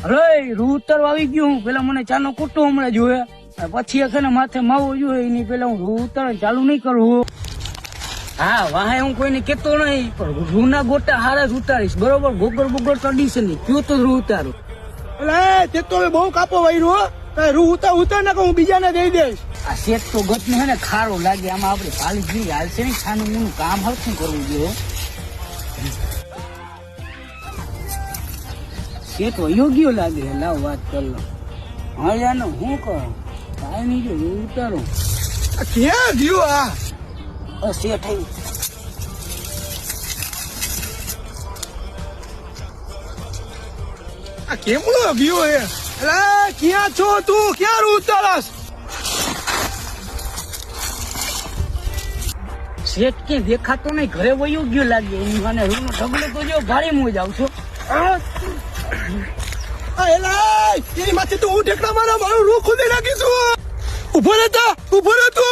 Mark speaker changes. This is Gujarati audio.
Speaker 1: અરે રૂ ઉતરવા આવી ગયું હું પેલા મને ચાનો કુટો હમણાં જોયે પછી અખને માથે માવો જોઈએ એની પેલા હું રૂ ઉતાર ચાલુ નહીં કરું. હા વાહે હું કોઈને કેતો નહીં પણ રૂના ગોટા હારા જ ઉતારીશ બરોબર. ગોગર બોગર કડીશ નહીં કયો તો રૂ ઉતારું.
Speaker 2: અરે તે તો બહુ કાપો વાયરો રૂ ઉતાર નાખો હું બીજાને દઈ દઈશ.
Speaker 1: આ શેઠ તો ગત ને ખારો લાગે આમાં આપડે પાલી ગઈ હાલશે ને છાનું મૂનું કામ હરખું કરવું જોઈએ. શેઠ યોગ્ય લાગે લાવ વાત કર લો. હા યાર હું કહું કાંઈ નહીં જો ઉતારો.
Speaker 2: ક્યાં ગયો આ
Speaker 1: શેઠ
Speaker 2: કેમનો ગયો એ? અરે ક્યાં છો તું? ક્યાં રૂ ઉતારસ?
Speaker 1: શેઠ કે દેખાતો નહીં ઘરે વયો ગયો લાગે એની મને રૂનો ઢગલો તો જો ભારે મોજ આવશો.
Speaker 2: એની માથે તો હું ઢેકડા મારા મારું રૂ ખોદી નાખીશું. ઉભો રહેતા ઉભો રહેતો